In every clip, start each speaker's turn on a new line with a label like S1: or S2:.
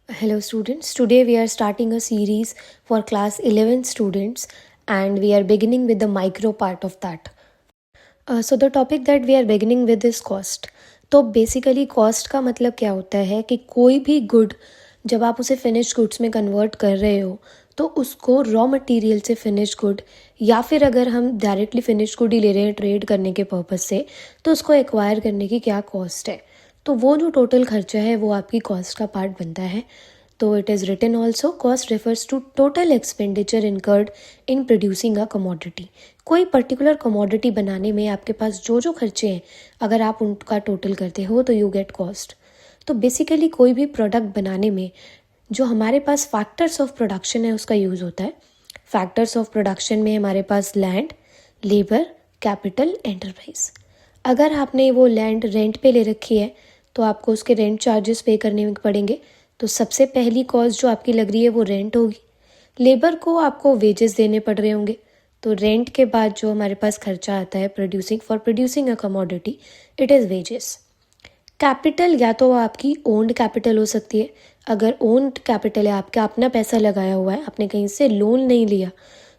S1: Hello students, today we are starting a series for class 11 students and we are beginning with the micro part of that. So the topic that we are beginning with is cost. तो basically cost का मतलब क्या होता है कि कोई भी good जब आप उसे फिनिश गुड्स में कन्वर्ट कर रहे हो तो उसको रॉ मटेरियल से फिनिश गुड या फिर अगर हम डायरेक्टली फिनिश गुड ही ले रहे हैं ट्रेड करने के पर्पज़ से तो उसको एक्वायर करने की क्या कॉस्ट है, तो वो जो टोटल खर्चा है वो आपकी कॉस्ट का पार्ट बनता है. तो it is written also cost refers to total expenditure incurred in producing a commodity. कोई पर्टिकुलर कमोडिटी बनाने में आपके पास जो जो खर्चे हैं अगर आप उनका टोटल करते हो तो यू गेट कॉस्ट. तो बेसिकली कोई भी प्रोडक्ट बनाने में जो हमारे पास फैक्टर्स ऑफ प्रोडक्शन है उसका यूज़ होता है. फैक्टर्स ऑफ प्रोडक्शन में हमारे पास लैंड, लेबर, कैपिटल, एंटरप्राइज. अगर आपने वो लैंड रेंट पे ले रखी है तो आपको उसके रेंट चार्जेस पे करने पड़ेंगे. तो सबसे पहली कॉस्ट जो आपकी लग रही है वो रेंट होगी. लेबर को आपको वेजेस देने पड़ रहे होंगे. तो रेंट के बाद जो हमारे पास खर्चा आता है producing a commodity, it is wages. Capital या तो आपकी ओन्ड कैपिटल हो सकती है. अगर ओन्ड कैपिटल है, आपका अपना पैसा लगाया हुआ है, आपने कहीं से लोन नहीं लिया,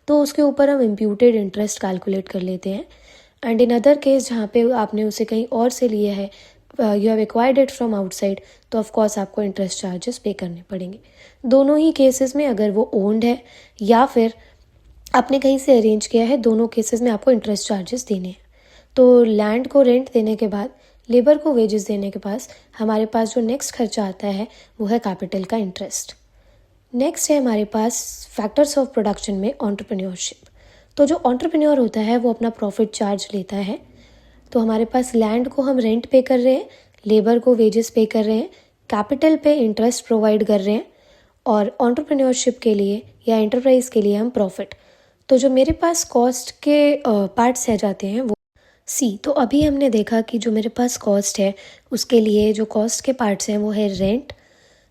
S1: तो उसके ऊपर हम इम्प्यूटेड इंटरेस्ट कैलकुलेट कर लेते हैं. एंड इन अदर केस जहाँ पे आपने उसे कहीं और से लिया है, you have acquired it from outside, तो ऑफकोर्स आपको इंटरेस्ट चार्जेस पे करने पड़ेंगे. दोनों ही केसेस में अगर वो ओन्ड है या फिर आपने कहीं से अरेंज किया है, दोनों केसेस में आपको इंटरेस्ट चार्जेस देने हैं. तो लैंड को रेंट देने के बाद, लेबर को वेजेस देने के पास हमारे पास जो नेक्स्ट खर्चा आता है वो है कैपिटल का इंटरेस्ट. नेक्स्ट है हमारे पास फैक्टर्स ऑफ प्रोडक्शन में एंटरप्रेन्योरशिप. तो जो एंटरप्रेन्योर होता है वो अपना प्रॉफिट चार्ज लेता है. तो हमारे पास लैंड को हम रेंट पे कर रहे हैं, लेबर को वेजेस पे कर रहे हैं, कैपिटल पे इंटरेस्ट प्रोवाइड कर रहे हैं और एंटरप्रेन्योरशिप के लिए या एंटरप्राइज के लिए हम प्रॉफिट. तो जो मेरे पास कॉस्ट के पार्ट्स रह जाते हैं वो तो अभी हमने देखा कि जो मेरे पास कॉस्ट है उसके लिए जो कॉस्ट के पार्ट्स हैं वो है रेंट,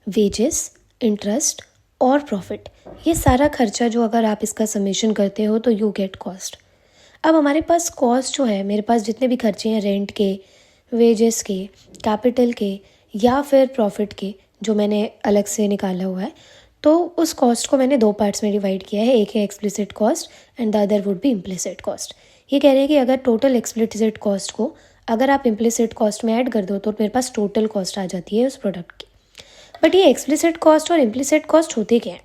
S1: वेजेस, इंटरेस्ट और प्रॉफिट. ये सारा खर्चा जो अगर आप इसका समेशन करते हो तो यू गेट कॉस्ट. अब हमारे पास कॉस्ट जो है, मेरे पास जितने भी खर्चे हैं रेंट के, वेजेस के, कैपिटल के या फिर प्रॉफिट के, जो मैंने अलग से निकाला हुआ है, तो उस कॉस्ट को मैंने दो पार्ट्स में डिवाइड किया है. एक है explicit cost and the other would be implicit cost. ये कह रहे हैं कि अगर टोटल एक्सप्लिसिट कॉस्ट को अगर आप इम्प्लिसिट कॉस्ट में ऐड कर दो तो मेरे पास टोटल कॉस्ट आ जाती है उस प्रोडक्ट की. बट ये एक्सप्लिसिट कॉस्ट और इम्प्लिसिट कॉस्ट होते क्या है?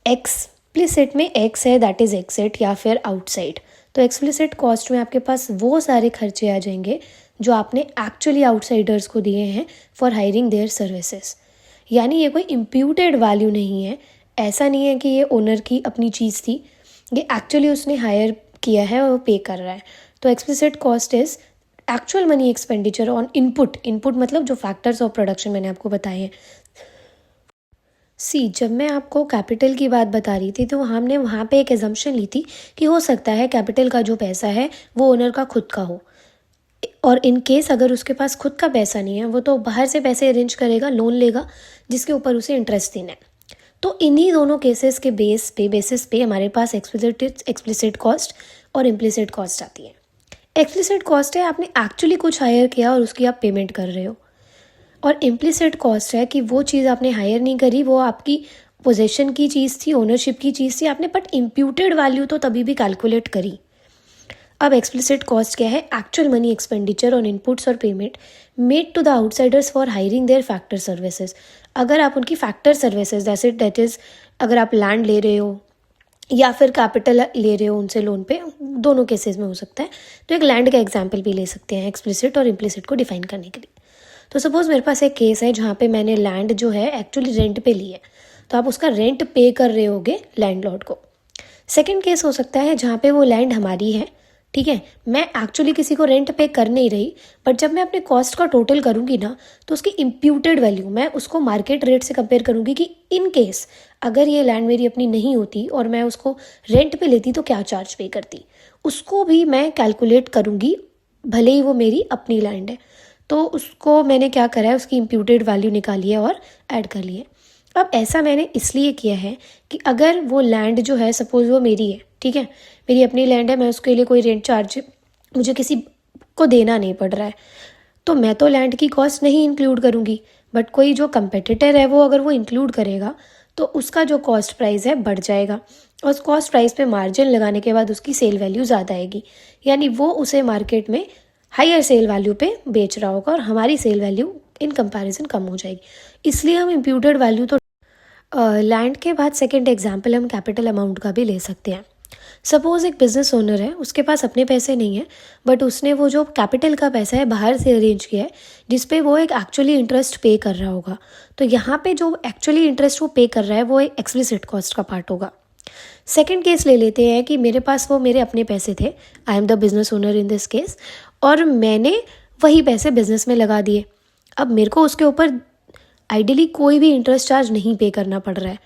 S1: एक्सप्लिसिट में एक्स है, दैट इज़ एक्सिट या फिर आउटसाइड. तो एक्सप्लिसिट कॉस्ट में आपके पास वो सारे खर्चे आ जाएंगे जो आपने एक्चुअली आउटसाइडर्स को दिए हैं फॉर हायरिंग देयर सर्विसेज. यानी ये कोई इम्प्यूटेड वैल्यू नहीं है. ऐसा नहीं है कि ये ओनर की अपनी चीज़ थी, ये एक्चुअली उसने हायर किया है और पे कर रहा है. तो explicit cost is actual money expenditure on input मतलब जो फैक्टर्स ऑफ प्रोडक्शन मैंने आपको बताए हैं. जब मैं आपको कैपिटल की बात बता रही थी तो हमने वहाँ पे एक एजम्पशन ली थी कि हो सकता है कैपिटल का जो पैसा है वो ओनर का खुद का हो, और इन केस अगर उसके पास खुद का पैसा नहीं है वो तो बाहर से पैसे अरेंज करेगा, लोन लेगा जिसके ऊपर उसे इंटरेस्ट देना है. तो इन्हीं दोनों केसेस के बेसिस पे हमारे पास एक्सप्लिसिट कॉस्ट और इम्प्लिसिट कॉस्ट आती है. एक्सप्लिसिट कॉस्ट है आपने एक्चुअली कुछ हायर किया और उसकी आप पेमेंट कर रहे हो, और इम्प्लिसिट कॉस्ट है कि वो चीज़ आपने हायर नहीं करी, वो आपकी पोजेशन की चीज़ थी, ओनरशिप की चीज़ थी, आपने बट इम्प्यूटेड वैल्यू तो तभी भी कैलकुलेट करी. अब एक्सप्लिसिट कॉस्ट क्या है? Actual money expenditure on inputs और payment made to the outsiders for hiring their factor services. अगर आप उनकी फैक्टर सर्विसेज दैट इज़ अगर आप लैंड ले रहे हो या फिर कैपिटल ले रहे हो उनसे लोन पे, दोनों केसेस में हो सकता है, तो एक लैंड का एग्जाम्पल भी ले सकते हैं एक्सप्लिसिट और इम्प्लिसिट को डिफाइन करने के लिए. तो सपोज़ मेरे पास एक केस है जहाँ पे मैंने लैंड जो है एक्चुअली रेंट पे ली है, तो आप उसका रेंट पे कर रहे होगे लैंडलॉर्ड को. सेकंड केस हो सकता है जहाँ पे वो लैंड हमारी है, ठीक है, मैं एक्चुअली किसी को रेंट पे कर नहीं रही, बट जब मैं अपने कॉस्ट का टोटल करूँगी ना तो उसकी इम्प्यूटेड वैल्यू मैं उसको मार्केट रेट से कंपेयर करूँगी कि इन केस अगर ये लैंड मेरी अपनी नहीं होती और मैं उसको रेंट पे लेती तो क्या चार्ज पे करती, उसको भी मैं कैलकुलेट करूँगी भले ही वो मेरी अपनी लैंड है. तो उसको मैंने क्या करा है, उसकी इम्प्यूटेड वैल्यू निकाली है और ऐड कर ली है. अब ऐसा मैंने इसलिए किया है कि अगर वो लैंड जो है सपोज़ वो मेरी है, ठीक है, मेरी अपनी लैंड है, मैं उसके लिए कोई रेंट चार्ज मुझे किसी को देना नहीं पड़ रहा है, तो मैं तो लैंड की कॉस्ट नहीं इंक्लूड करूँगी, बट कोई जो कंपेटिटर है वो अगर वो इंक्लूड करेगा तो उसका जो कॉस्ट प्राइस है बढ़ जाएगा, और उस कॉस्ट प्राइस पे मार्जिन लगाने के बाद उसकी सेल वैल्यू ज़्यादा आएगी, यानी वो उसे मार्केट में हायर सेल वैल्यू पे बेच रहा होगा और हमारी सेल वैल्यू इन कंपैरिजन कम हो जाएगी। इसलिए हम इम्प्यूटेड वैल्यू तो लैंड के बाद सेकेंड एग्जाम्पल हम कैपिटल अमाउंट का भी ले सकते हैं। सपोज़ एक बिज़नेस ओनर है, उसके पास अपने पैसे नहीं है, बट उसने वो जो कैपिटल का पैसा है बाहर से अरेंज किया है जिस पे वो एक एक्चुअली इंटरेस्ट पे कर रहा होगा। तो यहाँ पे जो एक्चुअली इंटरेस्ट वो पे कर रहा है वो एक एक्सप्लिसिट कॉस्ट का पार्ट होगा। सेकेंड केस ले लेते हैं कि मेरे पास वो मेरे अपने पैसे थे, I am the business owner in this case, और मैंने वही पैसे बिजनेस में लगा दिए। अब मेरे को उसके ऊपर आइडियली कोई भी इंटरेस्ट चार्ज नहीं पे करना पड़ रहा है,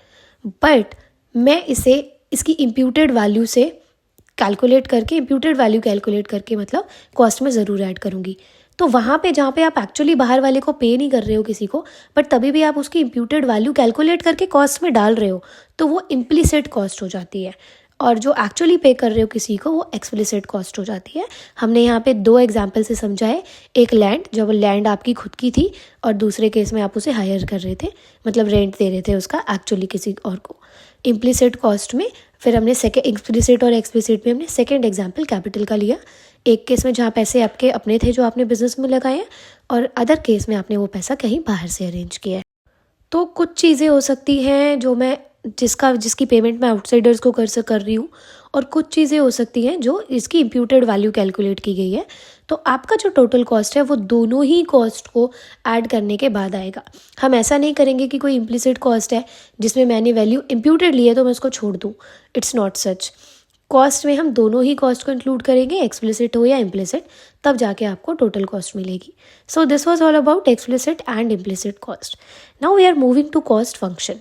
S1: बट मैं इसे इसकी इम्प्यूटेड वैल्यू से कैलकुलेट करके, इम्प्यूटेड वैल्यू कैलकुलेट करके मतलब कॉस्ट में ज़रूर ऐड करूँगी। तो वहाँ पे जहाँ पे आप एक्चुअली बाहर वाले को पे नहीं कर रहे हो किसी को, बट तभी भी आप उसकी इम्प्यूटेड वैल्यू कैलकुलेट करके कॉस्ट में डाल रहे हो, तो वो इम्प्लिसिट कॉस्ट हो जाती है, और जो एक्चुअली पे कर रहे हो किसी को वो एक्सप्लिसिट कॉस्ट हो जाती है। हमने यहाँ पे 2 एग्जाम्पल से समझा है, एक लैंड, जब लैंड आपकी खुद की थी, और दूसरे केस में आप उसे हायर कर रहे थे, मतलब रेंट दे रहे थे उसका एक्चुअली किसी और को। इम्प्लिसिट कॉस्ट में फिर हमने सेकेंड, इम्प्लिसिट और एक्सप्लिसिट में हमने सेकेंड एग्जाम्पल कैपिटल का लिया। एक केस में जहाँ पैसे आपके अपने थे जो आपने बिजनेस में लगाए हैं, और अदर केस में आपने वो पैसा कहीं बाहर से अरेंज किया है। तो कुछ चीज़ें हो सकती हैं जो मैं जिसकी पेमेंट मैं आउटसाइडर्स को कर रही हूँ, और कुछ चीज़ें हो सकती हैं जो इसकी इम्प्यूटेड वैल्यू कैलकुलेट की गई है। तो आपका जो टोटल कॉस्ट है वो दोनों ही कॉस्ट को ऐड करने के बाद आएगा। हम ऐसा नहीं करेंगे कि कोई इम्प्लिसिट कॉस्ट है जिसमें मैंने वैल्यू इम्प्यूटेड ली है तो मैं उसको छोड़ दूँ, इट्स नॉट सच। कॉस्ट में हम दोनों ही कॉस्ट को इंक्लूड करेंगे, एक्सप्लिसिट हो या इम्प्लिसिट, तब जाके आपको टोटल कॉस्ट मिलेगी। So this was all about explicit and implicit cost. Now we are moving to cost function.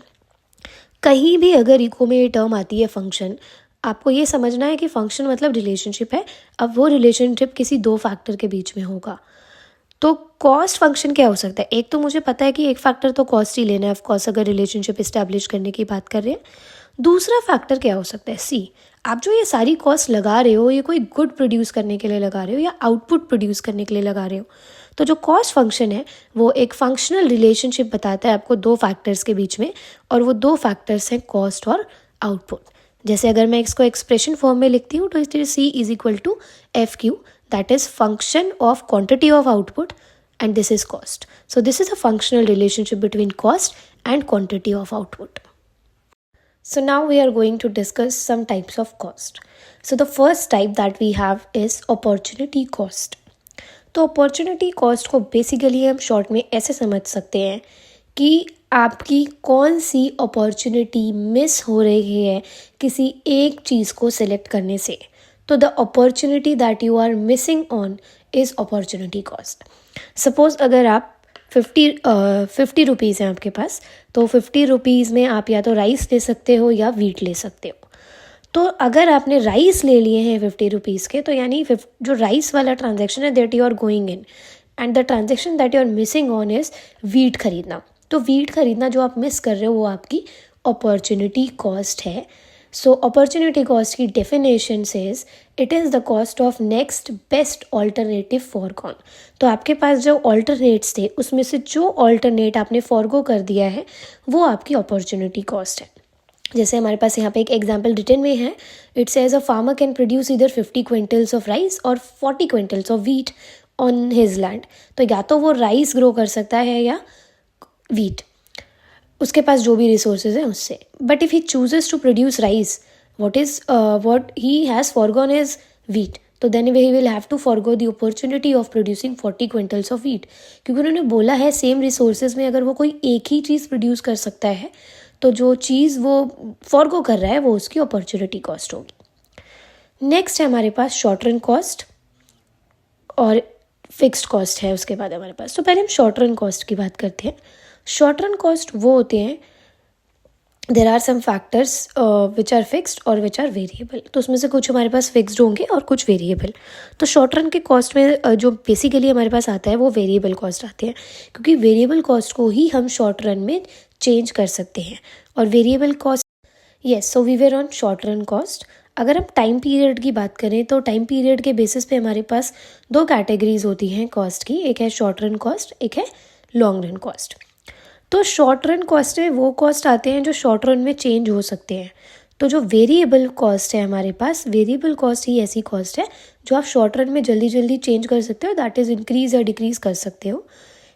S1: कहीं भी अगर इको में ये टर्म आती है फंक्शन, आपको ये समझना है कि फंक्शन मतलब रिलेशनशिप है। अब वो रिलेशनशिप किसी 2 फैक्टर के बीच में होगा। तो कॉस्ट फंक्शन क्या हो सकता है? एक तो मुझे पता है कि एक फैक्टर तो कॉस्ट ही लेना है, ऑफ कोर्स, अगर रिलेशनशिप इस्टेब्लिश करने की बात कर रहे हैं। दूसरा फैक्टर क्या हो सकता है? सी, आप जो ये सारी कॉस्ट लगा रहे हो, ये कोई गुड प्रोड्यूस करने के लिए लगा रहे हो या आउटपुट प्रोड्यूस करने के लिए लगा रहे हो। तो जो कॉस्ट फंक्शन है वो एक फंक्शनल रिलेशनशिप बताता है आपको 2 फैक्टर्स के बीच में, और वो 2 फैक्टर्स हैं कॉस्ट और आउटपुट। जैसे अगर मैं इसको एक्सप्रेशन फॉर्म में लिखती हूँ तो इस तरह C is equal to F Q, that is function of quantity of output, and this is cost. So this is a functional relationship between cost and quantity of output. So now we are going to discuss some types of cost. So the first type that we have is opportunity cost. तो opportunity cost को basically हम short में ऐसे समझ सकते हैं कि आपकी कौन सी अपॉर्चुनिटी मिस हो रही है किसी एक चीज़ को सिलेक्ट करने से। तो the opportunity that you are missing on is opportunity cost. Suppose अगर आप 50 रुपीज़ हैं आपके पास, तो 50 रुपीज़ में आप या तो राइस ले सकते हो या वीट ले सकते हो। तो अगर आपने राइस ले लिए हैं 50 रुपीज़ के, तो यानी जो राइस वाला ट्रांजेक्शन है that you are going in, and the transaction that you are missing on is wheat खरीदना। तो वीट खरीदना जो आप मिस कर रहे हो वो आपकी अपॉर्चुनिटी कॉस्ट है। सो अपॉर्चुनिटी कॉस्ट की definition says it is the cost of next best alternative foregone. तो आपके पास जो ऑल्टरनेट्स थे उसमें से जो ऑल्टरनेट आपने फॉरगो कर दिया है वो आपकी अपॉर्चुनिटी कॉस्ट है। जैसे हमारे पास यहाँ पे एक एग्जाम्पल रिटन में है, it says a farmer can produce इधर 50 क्विंटल्स ऑफ राइस और 40 quintals of wheat on his land. तो या तो वो राइस ग्रो कर सकता है या वीट, उसके पास जो भी रिसोर्सेज हैं उससे। But if he chooses to produce rice, what he has foregone is wheat, तो then he will have to forgo the opportunity of producing 40 quintals of wheat, क्योंकि उन्होंने बोला है सेम रिसोर्सेज में अगर वो कोई एक ही चीज़ प्रोड्यूस कर सकता है तो जो चीज़ वो फॉरगो कर रहा है वो उसकी अपॉर्चुनिटी कॉस्ट होगी। नेक्स्ट है हमारे पास शॉर्ट रन कॉस्ट और फिक्स्ड कॉस्ट है उसके बाद हमारे पास। तो पहले हम शॉर्ट रन कॉस्ट की बात करते हैं। शॉर्ट रन कॉस्ट वो होते हैं, there are some factors which are fixed और विच आर वेरिएबल। तो उसमें से कुछ हमारे पास फिक्स्ड होंगे और कुछ वेरिएबल। तो शॉर्ट रन के कॉस्ट में जो बेसिकली हमारे पास आता है वो वेरिएबल कॉस्ट आते हैं, क्योंकि वेरिएबल कॉस्ट को ही हम शॉर्ट रन में चेंज कर सकते हैं। और variable cost, yes, so we were on short run cost. अगर हम टाइम पीरियड की बात करें तो टाइम पीरियड के बेसिस पे हमारे पास दो कैटेगरीज होती हैं कॉस्ट की, एक है शॉर्ट रन कॉस्ट, एक है लॉन्ग रन कॉस्ट। तो शॉर्ट रन कॉस्ट में वो कॉस्ट आते हैं जो शॉर्ट रन में चेंज हो सकते हैं। तो जो वेरिएबल कॉस्ट है हमारे पास, वेरिएबल कॉस्ट ही ऐसी कॉस्ट है जो आप शॉर्ट रन में जल्दी जल्दी चेंज कर सकते हो, दैट इज़ इंक्रीज या डिक्रीज कर सकते हो।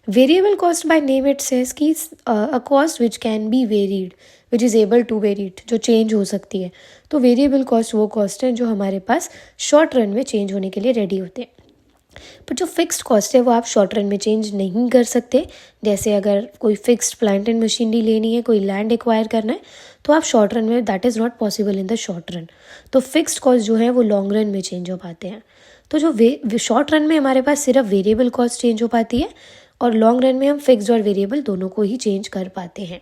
S1: Variable cost by name it says कि a cost which can be varied, which is able to varied, जो चेंज हो सकती है। तो वेरिएबल कॉस्ट वो कॉस्ट है जो हमारे पास शॉर्ट रन में चेंज होने के लिए रेडी होते हैं। पर जो फिक्स्ड कॉस्ट है वो आप शॉर्ट रन में चेंज नहीं कर सकते। जैसे अगर कोई फिक्स्ड प्लांट एंड मशीनरी लेनी है, कोई लैंड एक्वायर करना है, तो आप शॉर्ट रन में, that is not possible in the short run. तो फिक्स्ड कॉस्ट जो है वो लॉन्ग रन में चेंज हो पाते हैं। तो जो शॉर्ट रन में हमारे पास सिर्फ वेरिएबल कॉस्ट चेंज हो पाती है और लॉन्ग रन में हम फिक्स्ड और वेरिएबल दोनों को ही चेंज कर पाते हैं।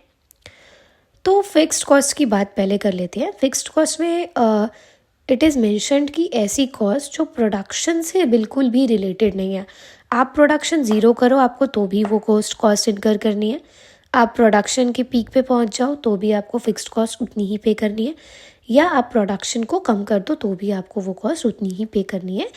S1: तो फिक्स्ड कॉस्ट की बात पहले कर लेते हैं। फिक्स्ड कॉस्ट में इट इज़ मैंशनड कि ऐसी कॉस्ट जो प्रोडक्शन से बिल्कुल भी रिलेटेड नहीं है। आप प्रोडक्शन ज़ीरो करो आपको तो भी वो कॉस्ट इनकर करनी है। आप प्रोडक्शन के पीक पे पहुंच जाओ तो भी आपको फिक्स्ड कॉस्ट उतनी ही पे करनी है, या आप प्रोडक्शन को कम कर दो तो भी आपको वो कॉस्ट उतनी ही पे करनी है।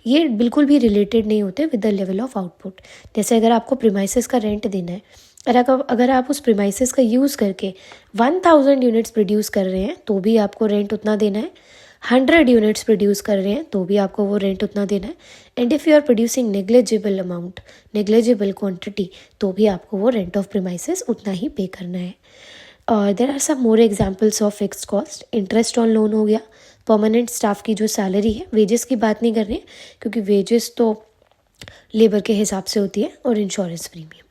S1: ये बिल्कुल भी रिलेटेड नहीं होते with the level of output. जैसे अगर आपको प्रीमाइसेस का रेंट देना है, अगर आप उस प्रीमाइसेस का यूज़ करके 1000 यूनिट्स प्रोड्यूस कर रहे हैं तो भी आपको रेंट उतना देना है। 100 यूनिट्स प्रोड्यूस कर रहे हैं तो भी आपको वो रेंट उतना देना है। And if you are producing negligible amount, negligible quantity, तो भी आपको वो रेंट ऑफ प्रीमाइसेस उतना ही पे करना है। There are some more examples of fixed cost. Interest on loan हो गया, परमानेंट स्टाफ की जो सैलरी है, वेजेस की बात नहीं कर रहे हैं क्योंकि वेजेस तो लेबर के हिसाब से होती है, और insurance premium.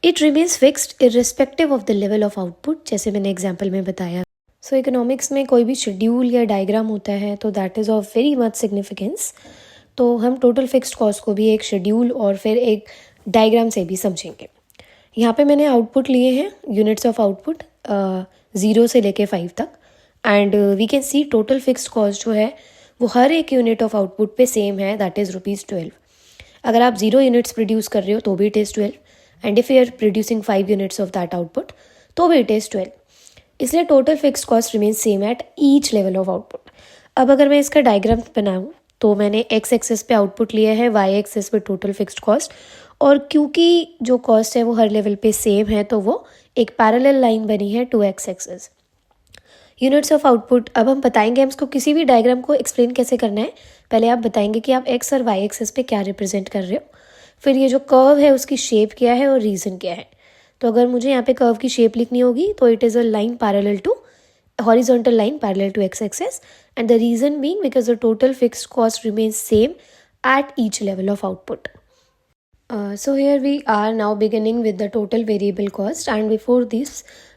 S1: It remains fixed irrespective of the level of output, जैसे मैंने एग्जाम्पल में बताया। सो इकोनॉमिक्स में कोई भी शेड्यूल या डायग्राम होता है तो that is of very much significance. तो हम टोटल फिक्स्ड कॉस्ट को भी एक शेड्यूल और फिर एक डायग्राम से भी समझेंगे। यहाँ पे मैंने आउटपुट लिए हैं, यूनिट्स ऑफ आउटपुट 0 से लेके 5 तक, and we can see total fixed cost जो है वो हर एक यूनिट ऑफ आउटपुट पे सेम है, दैट इज़ ₹12। अगर आप 0 यूनिट्स प्रोड्यूस कर रहे हो तो भी it is 12, and if you are producing 5 units of that output तो भी इट इज़ 12। इसलिए total fixed cost remain same at each level of output. अब अगर मैं इसका डायग्राम बनाऊँ तो मैंने एक्स एक्सेस पे आउटपुट लिया है, वाई एक्सेस पे टोटल फिक्स्ड कॉस्ट, और क्योंकि जो कॉस्ट है वो हर लेवल पे सेम है तो वो एक पैरेलल लाइन बनी है to X axis. Units of output, अब हम बताएंगे हम इसको किसी भी डायग्राम को एक्सप्लेन कैसे करना है। पहले आप बताएंगे कि आप एक्स और वाई एक्सेस पे क्या रिप्रेजेंट कर रहे हो, फिर ये जो कर्व है उसकी शेप क्या है और रीज़न क्या है। तो अगर मुझे यहाँ पे कर्व की शेप लिखनी होगी तो it is a line parallel to horizontal line parallel to x-axis, and the reason being because the total fixed cost remains same at each level of output. So here we are now beginning with the total variable cost, and before this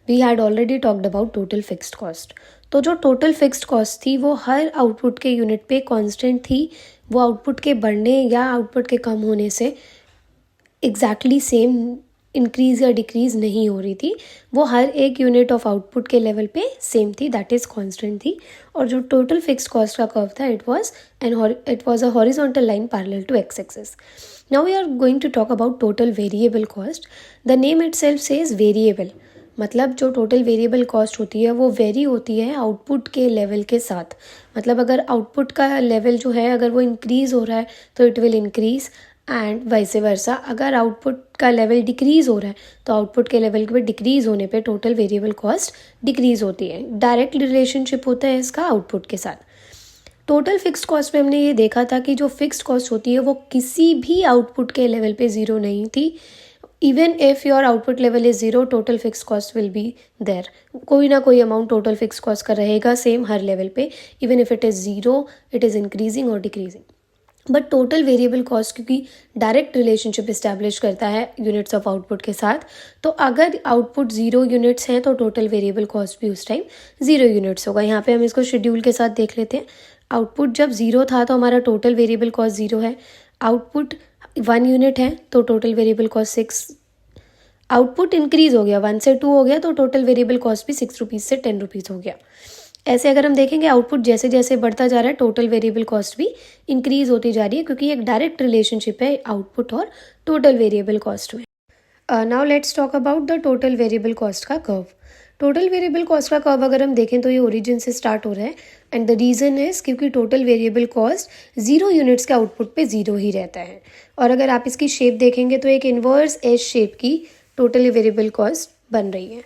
S1: we had already talked about total fixed cost. तो जो total fixed cost थी वो हर output के unit पे constant थी। वो output के बढ़ने या आउटपुट के कम होने से एग्जैक्टली सेम इंक्रीज़ या डिक्रीज़ नहीं हो रही थी। वो हर एक यूनिट ऑफ आउटपुट के लेवल पे सेम थी, दैट इज़ कांस्टेंट थी। और जो टोटल फिक्स्ड कॉस्ट का कर्व था, it was a horizontal line parallel to X axis. Now we are going to talk about total variable cost. The name itself says variable, मतलब जो total variable cost होती है वो very होती है output के लेवल के साथ। मतलब अगर आउटपुट का लेवल जो है अगर वो इंक्रीज़ हो रहा है तो it will increase, and vice versa. अगर आउटपुट का लेवल डिक्रीज़ हो रहा है तो आउटपुट के लेवल पे डिक्रीज़ होने पे टोटल वेरिएबल कॉस्ट डिक्रीज़ होती है। डायरेक्ट रिलेशनशिप होता है इसका आउटपुट के साथ। टोटल फिक्स्ड कॉस्ट में हमने ये देखा था कि जो फिक्स्ड कॉस्ट होती है वो किसी भी आउटपुट के लेवल पे ज़ीरो नहीं थी। Even if your output level is zero, total fix cost will be there. कोई ना कोई अमाउंट टोटल फिक्स कॉस्ट का रहेगा सेम हर लेवल पे, even if it is zero, it is increasing और decreasing. But total variable cost क्योंकि direct relationship establish करता है यूनिट्स ऑफ आउटपुट के साथ, तो अगर आउटपुट 0 यूनिट्स हैं तो टोटल वेरिएबल कॉस्ट भी उस टाइम 0 यूनिट्स होगा। यहाँ पे हम इसको शेड्यूल के साथ देख लेते हैं। आउटपुट जब 0 था तो हमारा टोटल वेरिएबल कॉस्ट 0 है। आउटपुट 1 यूनिट है तो total variable cost 6। Output increase हो गया, 1 से 2 हो गया तो टोटल वेरिएबल कॉस्ट भी 6 रुपीज़ से 10 रुपीज़ हो गया। ऐसे अगर हम देखेंगे आउटपुट जैसे जैसे बढ़ता जा रहा है टोटल वेरिएबल कॉस्ट भी इंक्रीज होती जा रही है, क्योंकि एक डायरेक्ट रिलेशनशिप है आउटपुट और टोटल वेरिएबल कॉस्ट में। Now let's talk about the total variable cost का कर्व। टोटल वेरिएबल कॉस्ट का कर्व अगर हम देखें तो ये ओरिजिन से स्टार्ट हो रहा है एंड द रीज़न इज़ क्योंकि टोटल वेरिएबल कॉस्ट 0 यूनिट्स के आउटपुट पे 0 ही रहता है। और अगर आप इसकी शेप देखेंगे तो एक इन्वर्स एज शेप की टोटल वेरिएबल कॉस्ट बन रही है।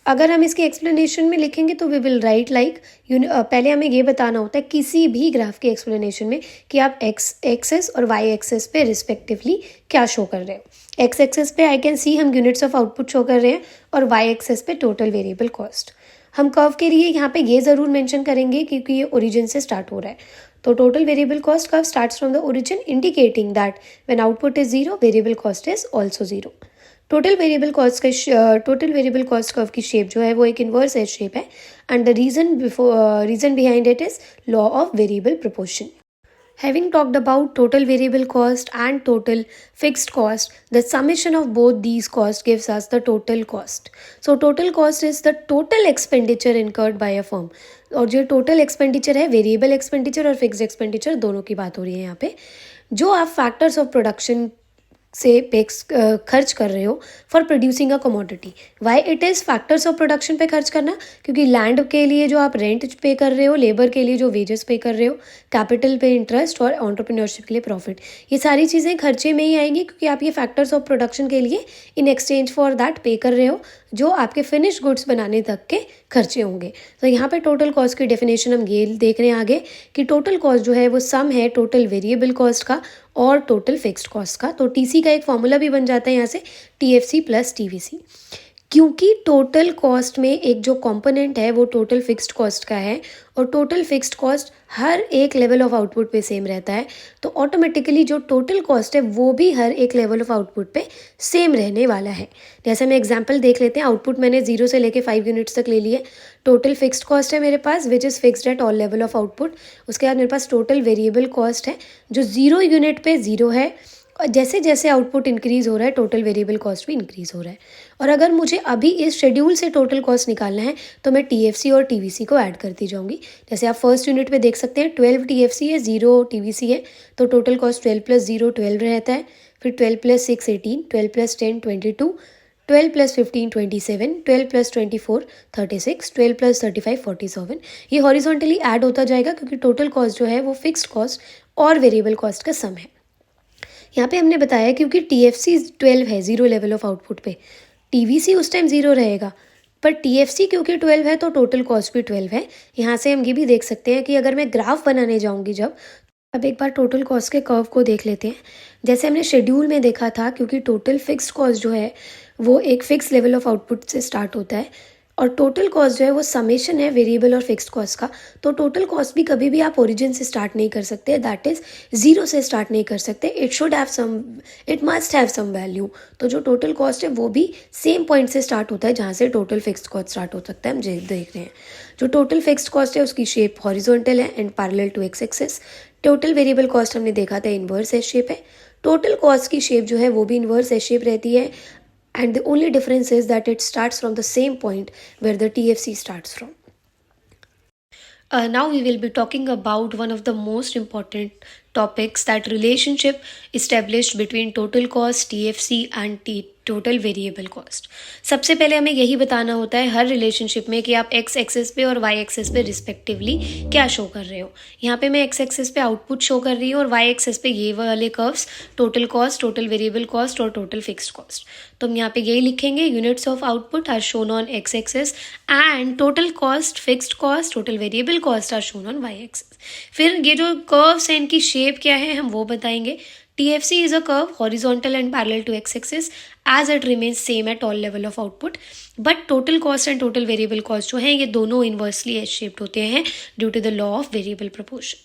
S1: अगर हम इसके एक्सप्लेनेशन में लिखेंगे तो वी विल राइट लाइक पहले हमें ये बताना होता है किसी भी ग्राफ के एक्सप्लेनेशन में कि आप एक्स एक्सेस और वाई एक्सेस पे रिस्पेक्टिवली क्या शो कर रहे हो। एक्स एक्सेस पे आई कैन सी हम यूनिट्स ऑफ आउटपुट शो कर रहे हैं और वाई एक्सेस पे टोटल वेरिएबल कॉस्ट। हम कर्व के लिए यहाँ पे ये ज़रूर मेंशन करेंगे क्योंकि ये ओरिजिन से स्टार्ट हो रहा है। तो total variable cost curve starts from the origin indicating that when output is 0 variable cost is also 0। Total variable cost curve की शेप जो है वो एक इन्वर्स एज शेप है and the reason behind it is law of variable proportion. Having talked about total variable cost and total fixed cost, the summation of both these costs gives us the total cost. So total cost is the total expenditure incurred by a firm. और जो total expenditure है variable expenditure और fixed expenditure दोनों की बात हो रही है यहाँ पे। जो आप फैक्टर्स ऑफ प्रोडक्शन से खर्च कर रहे हो for producing a commodity. Why it is factors of production पे खर्च करना, क्योंकि लैंड के लिए जो आप रेंट पे कर रहे हो, लेबर के लिए जो वेजेस पे कर रहे हो, कैपिटल पे इंटरेस्ट और एंटरप्रेन्योरशिप के लिए प्रॉफिट, ये सारी चीज़ें खर्चे में ही आएंगी क्योंकि आप ये फैक्टर्स ऑफ प्रोडक्शन के लिए इन एक्सचेंज फॉर दैट पे कर रहे हो जो आपके फिनिश गुड्स बनाने तक के खर्चे होंगे। तो यहाँ पे टोटल कॉस्ट की डेफिनेशन हम ये देख रहे हैं आगे कि टोटल कॉस्ट जो है वो सम है टोटल वेरिएबल कॉस्ट का और टोटल फिक्स्ड कॉस्ट का। तो टीसी का एक फॉर्मूला भी बन जाता है यहाँ से टीएफसी प्लस टीवीसी। क्योंकि टोटल कॉस्ट में एक जो कंपोनेंट है वो टोटल फिक्स्ड कॉस्ट का है और टोटल फिक्स्ड कॉस्ट हर एक लेवल ऑफ आउटपुट पे सेम रहता है, तो ऑटोमेटिकली जो टोटल कॉस्ट है वो भी हर एक लेवल ऑफ आउटपुट पे सेम रहने वाला है। जैसे मैं एग्जांपल देख लेते हैं, आउटपुट मैंने 0 से लेके 5 यूनिट्स तक ले लिए। टोटल फिक्स्ड कॉस्ट है मेरे पास which is fixed at all level of output. उसके बाद मेरे पास टोटल वेरिएबल कॉस्ट है जो 0 यूनिट पे 0 है और जैसे जैसे आउटपुट इंक्रीज़ हो रहा है टोटल वेरिएबल कॉस्ट भी इंक्रीज़ हो रहा है। और अगर मुझे अभी इस शेड्यूल से टोटल कॉस्ट निकालना है तो मैं टीएफसी और टीवीसी को ऐड करती जाऊंगी। जैसे आप फर्स्ट यूनिट पे देख सकते हैं 12 टीएफसी है, 0 टीवीसी है, तो टोटल कॉस्ट 12 + 0 12 रहता है। फिर 12 + 6 18, 12 + 10 22, 12 + 15 27, 12 + 24 36, 12 + 35 47। ये हॉरिजॉन्टली ऐड होता जाएगा क्योंकि टोटल कॉस्ट जो है वो फिक्स्ड कॉस्ट और वेरिएबल कॉस्ट का सम है। यहाँ पे हमने बताया क्योंकि टीएफसी 12 है 0 लेवल ऑफ आउटपुट पे, टीवीसी उस टाइम 0 रहेगा, पर टीएफसी क्योंकि 12 है तो टोटल कॉस्ट भी 12 है। यहाँ से हम ये भी देख सकते हैं कि अगर मैं ग्राफ बनाने जाऊँगी जब, अब एक बार टोटल कॉस्ट के कर्व को देख लेते हैं। जैसे हमने शेड्यूल में देखा था, क्योंकि टोटल फिक्स्ड कॉस्ट जो है वो एक फिक्स लेवल ऑफ आउटपुट से स्टार्ट होता है और टोटल कॉस्ट जो है वो समेशन है वेरिएबल और फिक्स्ड कॉस्ट का। तो टोटल कॉस्ट भी कभी भी आप ओरिजिन से स्टार्ट नहीं कर सकते, दैट इज़ 0 से स्टार्ट नहीं कर सकते। It must have some value. तो जो टोटल कॉस्ट है वो भी सेम पॉइंट से स्टार्ट होता है जहाँ से टोटल फिक्स्ड कॉस्ट स्टार्ट हो सकता है। हम देख रहे हैं जो टोटल फिक्स्ड कॉस्ट है उसकी शेप हॉरिजॉन्टल है and parallel to X axis. Total variable cost हमने देखा था इन्वर्स एस शेप है। टोटल कॉस्ट की शेप जो है वो भी इन्वर्स एस शेप रहती है and the only difference is that it starts from the same point where the TFC starts from. Now we will be talking about one of the most important topics, that relationship established between total cost, TFC and total variable cost. सबसे पहले हमें यही बताना होता है हर relationship में कि आप एक्स एक्सेस पे और वाई एक्सेस पे रिस्पेक्टिवली क्या शो कर रहे हो। यहाँ पे मैं एक्स एक्सेस पे आउटपुट शो कर रही हूँ और वाई एक्सेस पे ये वाले curves total cost, total variable cost और टोटल फिक्स्ड कॉस्ट। तो हम यहाँ पे यही लिखेंगे, units of output are shown on X axis and total cost, fixed cost, total variable cost are shown on Y axis. फिर ये जो कर्व्स हैं इनकी शेप क्या है हम वो बताएंगे। TFC is a curve horizontal and parallel to x-axis as it remains same at all level of output, but total cost and total variable cost जो हैं ये दोनों inversely S-shaped होते हैं due to the law of variable proportion।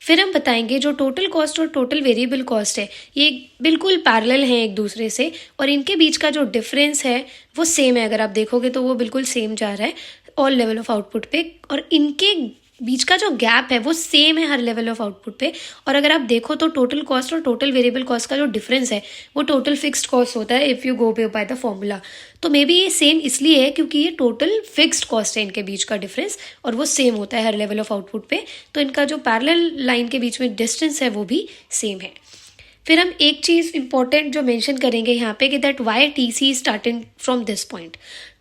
S1: फिर हम बताएंगे जो टोटल कॉस्ट और टोटल वेरिएबल कॉस्ट है ये बिल्कुल पैरेलल हैं एक दूसरे से और इनके बीच का जो डिफरेंस है वो सेम है। अगर आप देखोगे तो वो बिल्कुल सेम जा रहा है ऑल लेवल ऑफ आउटपुट पे और इनके बीच का जो गैप है वो सेम है हर लेवल ऑफ आउटपुट पे। और अगर आप देखो तो टोटल कॉस्ट और टोटल वेरिएबल कॉस्ट का जो डिफरेंस है वो टोटल फिक्स्ड कॉस्ट होता है if you go by the formula. तो मे बी ये सेम इसलिए है क्योंकि ये टोटल फिक्स्ड कॉस्ट है इनके बीच का डिफरेंस और वो सेम होता है हर लेवल ऑफ आउटपुट पे, तो इनका जो पैरेलल लाइन के बीच में डिस्टेंस है वो भी सेम है। फिर हम एक चीज़ इंपॉर्टेंट जो मेंशन करेंगे यहाँ पे कि that Y T C starting from this point.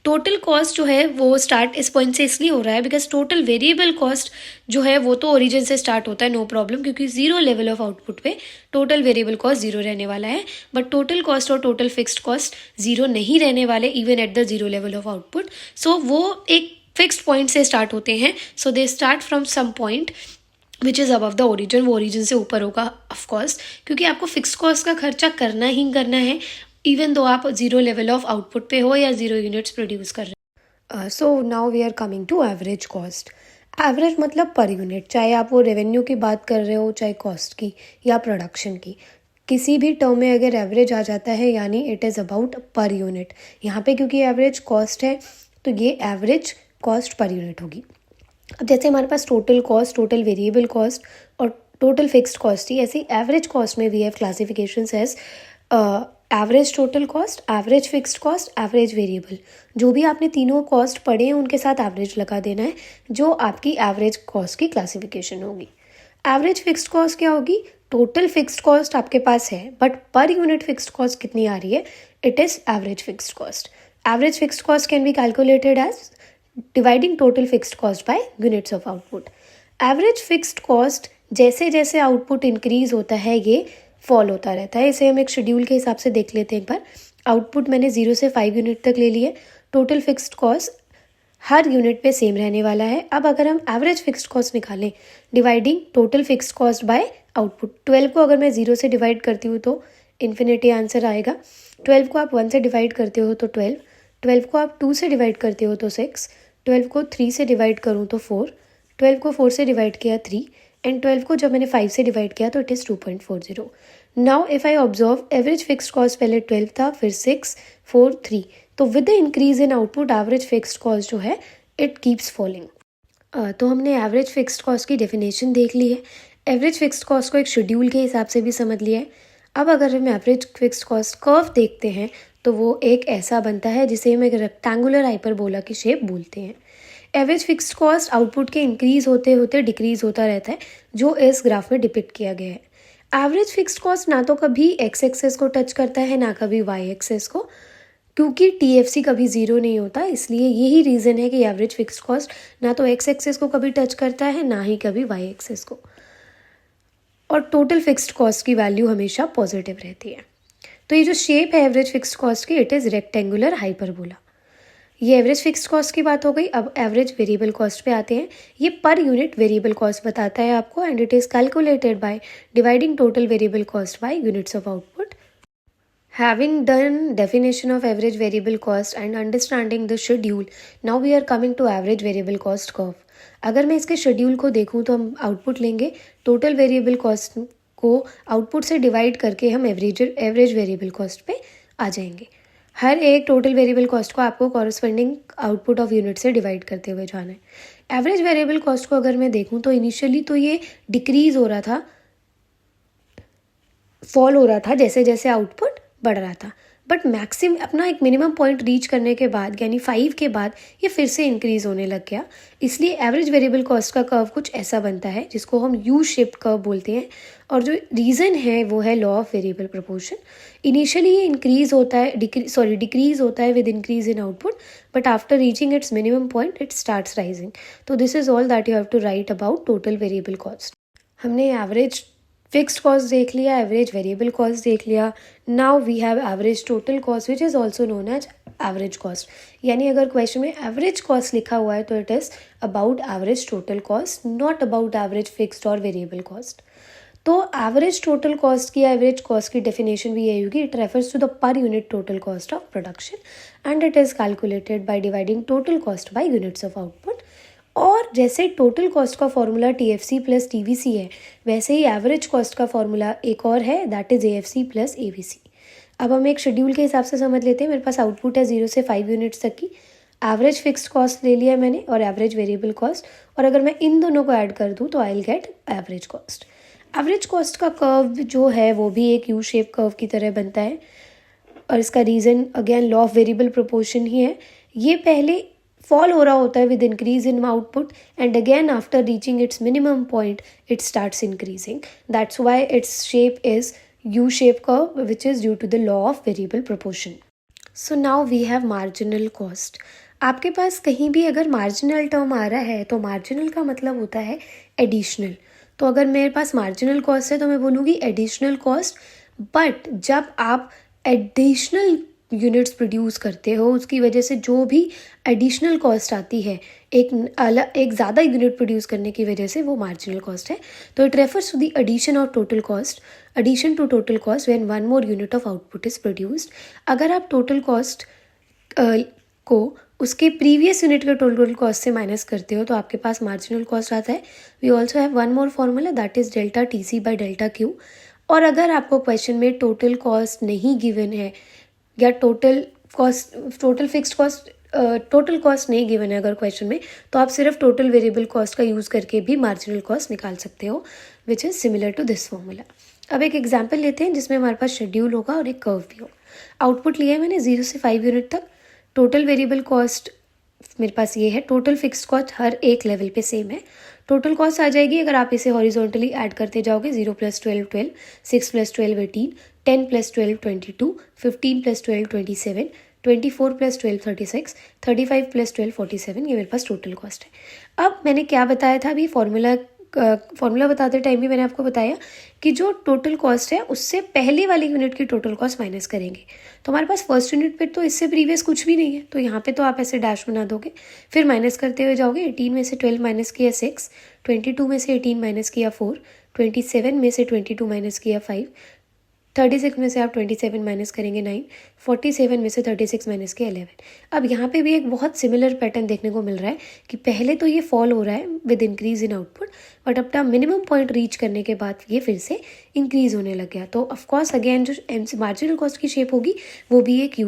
S1: Total cost जो है वो स्टार्ट इस पॉइंट से इसलिए हो रहा है बिकॉज टोटल वेरिएबल कॉस्ट जो है वो तो ओरिजिन से स्टार्ट होता है, नो प्रॉब्लम, क्योंकि जीरो लेवल ऑफ आउटपुट पे टोटल वेरिएबल कॉस्ट जीरो रहने वाला है. बट टोटल कॉस्ट और टोटल फिक्स्ड कॉस्ट जीरो नहीं रहने वाले even at the zero level of output. So वो एक फिक्स्ड पॉइंट से स्टार्ट होते हैं. So they start from some point which is above the origin. वो ओरिजिन से ऊपर होगा ऑफकोर्स, क्योंकि आपको फिक्स कॉस्ट का खर्चा करना ही करना है इवन दो आप जीरो लेवल ऑफ आउटपुट पे हो या जीरो यूनिट्स प्रोड्यूस कर रहे हैं. So now we are coming to average cost. Average मतलब पर यूनिट, चाहे आप वो रेवेन्यू की बात कर रहे हो, चाहे कॉस्ट की या प्रोडक्शन की, किसी भी टर्म में अगर एवरेज आ जाता है यानी it is about per unit. यहाँ पे क्योंकि एवरेज कॉस्ट है तो ये एवरेज कॉस्ट पर यूनिट होगी. अब जैसे हमारे पास total cost, total variable cost और टोटल फिक्स्ड कॉस्ट थी, ऐसे एवरेज कॉस्ट में we have classifications as average total cost, average fixed cost, average variable. जो भी आपने तीनों कॉस्ट पढ़े हैं उनके साथ एवरेज लगा देना है, जो आपकी एवरेज कॉस्ट की क्लासिफिकेशन होगी. एवरेज फिक्स्ड कॉस्ट क्या होगी? टोटल फिक्स्ड कॉस्ट आपके पास है but per unit fixed cost कितनी आ रही है, it is average fixed cost. Average fixed cost can be calculated as dividing total fixed cost by units of output. Average fixed cost जैसे जैसे output increase होता है ये फॉल होता रहता है. इसे हम एक शेड्यूल के हिसाब से देख लेते हैं एक बार. आउटपुट मैंने 0 से 5 यूनिट तक ले लिए. टोटल फिक्स्ड कॉस्ट हर यूनिट पे सेम रहने वाला है. अब अगर हम एवरेज फिक्स्ड कॉस्ट निकालें dividing total fixed cost bye output, 12 को अगर मैं 0 से डिवाइड करती हूँ तो इन्फिनिटी आंसर आएगा. 12 को आप 1 से डिवाइड करते हो तो 12, 12 को आप 2 से डिवाइड करते हो तो 6, 12 को 3 से डिवाइड करूँ तो 4, 12 को 4 से डिवाइड किया 3 एंड 12 को जब मैंने 5 से डिवाइड किया तो it is 2.40. Now if I observe average fixed cost पहले 12 था, फिर 6, 4, 3. तो with the increase in output average fixed cost जो है इट कीप्स फॉलिंग. तो हमने एवरेज फिक्स्ड कॉस्ट की डेफिनेशन देख ली है. एवरेज फिक्स्ड कॉस्ट को एक शेड्यूल के हिसाब से भी समझ लिया है. अब अगर हम एवरेज फिक्स्ड कॉस्ट कर्व देखते हैं तो वो एक ऐसा बनता है जिसे हम एक रेक्टेंगुलर हाइपरबोला की शेप बोलते हैं. एवरेज फिक्स्ड कॉस्ट आउटपुट के इंक्रीज होते होते डिक्रीज होता रहता है, जो इस ग्राफ में डिपिक्ट किया गया है. एवरेज फिक्स्ड कॉस्ट ना तो कभी एक्स एक्सेस को टच करता है ना कभी वाई एक्सेस को, क्योंकि टीएफसी कभी ज़ीरो नहीं होता. इसलिए यही रीज़न है कि एवरेज फिक्स्ड कॉस्ट ना तो एक्स एक्सेस को कभी टच करता है ना ही कभी वाई एक्सेस को. और टोटल फिक्स्ड कॉस्ट की वैल्यू हमेशा पॉजिटिव रहती है. तो ये जो शेप है एवरेज फिक्स्ड कॉस्ट की, इट इज़ रेक्टेंगुलर हाइपरबोला. ये एवरेज फिक्स्ड कॉस्ट की बात हो गई. अब एवरेज वेरिएबल कॉस्ट पे आते हैं. ये पर यूनिट वेरिएबल कॉस्ट बताता है आपको and it is calculated by dividing total variable cost by units of output. Having done definition of average variable cost and understanding the schedule, now we are coming to average variable cost curve. अगर मैं इसके schedule को देखूं तो हम output लेंगे, total variable cost को output से डिवाइड करके हम एवरेज वेरिएबल कॉस्ट पे आ जाएंगे. हर एक टोटल वेरिएबल कॉस्ट को आपको कॉरस्पॉन्डिंग आउटपुट ऑफ यूनिट से डिवाइड करते हुए जाना है. एवरेज वेरिएबल कॉस्ट को अगर मैं देखूं तो इनिशियली तो ये डिक्रीज हो रहा था, फॉल हो रहा था जैसे जैसे आउटपुट बढ़ रहा था. बट मैक्सिमम अपना एक मिनिमम पॉइंट रीच करने के बाद यानी 5 के बाद ये फिर से इंक्रीज होने लग गया. इसलिए एवरेज वेरिएबल कॉस्ट का कर्व कुछ ऐसा बनता है जिसको हम यू शेप कर्व बोलते हैं. और जो रीज़न है वो है law of variable proportion. Initially ये इंक्रीज होता है डिक्रीज होता है with increase in output, but after reaching its minimum point it starts rising. तो this is all that you have to write about total variable cost. हमने average fixed cost देख लिया, average variable cost देख लिया. Now we have average total cost which is also known as average cost. यानी अगर question में average cost लिखा हुआ है तो it is about average total cost, not about average fixed और वेरिएबल कॉस्ट. तो एवरेज टोटल कॉस्ट की, एवरेज कॉस्ट की डेफिनेशन भी यही होगी. It refers to the per unit total cost of production and it is calculated by dividing total cost by units of output. और जैसे total cost का formula TFC plus TVC है, वैसे ही एवरेज कॉस्ट का फॉर्मूला एक और है, that is AFC plus AVC. अब हम एक शेड्यूल के हिसाब से समझ लेते हैं. मेरे पास आउटपुट है 0 से 5 यूनिट्स तक की. एवरेज फिक्स्ड कॉस्ट ले लिया है मैंने और एवरेज वेरिएबल कॉस्ट, और अगर मैं इन दोनों को ऐड कर दूँ तो I will get average cost. Average cost का कर्व जो है वो भी एक यू शेप कर्व की तरह बनता है और इसका reason again law of variable proportion ही है. ये पहले फॉल हो रहा होता है with increase in output and again after reaching its minimum point it starts increasing. That's why its shape is U shape curve which is due to the law of variable proportion. So now we have marginal cost. आपके पास कहीं भी अगर marginal term आ रहा है तो marginal का मतलब होता है एडिशनल. तो अगर मेरे पास मार्जिनल कॉस्ट है तो मैं बोलूँगी एडिशनल कॉस्ट. बट जब आप एडिशनल यूनिट्स प्रोड्यूस करते हो उसकी वजह से जो भी एडिशनल कॉस्ट आती है एक ज़्यादा यूनिट प्रोड्यूस करने की वजह से वो मार्जिनल कॉस्ट है. तो it refers to the addition of total cost, addition to total cost when one more unit of output is produced. अगर आप टोटल कॉस्ट को उसके प्रीवियस यूनिट के टोटल कॉस्ट से माइनस करते हो तो आपके पास मार्जिनल कॉस्ट आता है. We also have one more formula that is delta T C by delta Q. और अगर आपको क्वेश्चन में टोटल कॉस्ट नहीं गिवन है या total fixed cost total cost नहीं गिवन है अगर क्वेश्चन में, तो आप सिर्फ टोटल वेरिएबल कॉस्ट का यूज़ करके भी मार्जिनल कॉस्ट निकाल सकते हो, which is similar to this formula. अब एक एग्जाम्पल लेते हैं जिसमें हमारे पास शेड्यूल होगा और एक कर्व भी हो. आउटपुट लिया है मैंने 0 से 5 यूनिट तक. टोटल वेरिएबल कॉस्ट मेरे पास ये है. टोटल फिक्स्ड कॉस्ट हर एक लेवल पे सेम है. टोटल कॉस्ट आ जाएगी अगर आप इसे हॉरिजॉन्टली ऐड करते जाओगे. 0 + 12 12, 6 + 12 18, 10 + 12 22, 15 + 12 27, 24 + 12 36, 35 + 12 47. ये मेरे पास टोटल कॉस्ट है. अब मैंने क्या बताया था अभी फॉर्मूला बताते टाइम भी मैंने आपको बताया कि जो टोटल कॉस्ट है उससे पहले वाली यूनिट की टोटल कॉस्ट माइनस करेंगे. तो हमारे पास फर्स्ट यूनिट पे तो इससे प्रीवियस कुछ भी नहीं है, तो यहाँ पे तो आप ऐसे डैश बना दोगे. फिर माइनस करते हुए जाओगे. 18 में से 12 माइनस किया 6, 22 में से 18 माइनस किया 4, 27 में से 22 माइनस किया 5, 36 में से आप 27 माइनस करेंगे 9, 47 में से 36 माइनस के 11. अब यहाँ पे भी एक बहुत सिमिलर पैटर्न देखने को मिल रहा है कि पहले तो ये फॉल हो रहा है with increase in output, but अपना मिनिमम पॉइंट रीच करने के बाद ये फिर से इंक्रीज होने लग गया. तो ऑफकोर्स अगेन जो मार्जिनल कॉस्ट की शेप होगी वो भी एक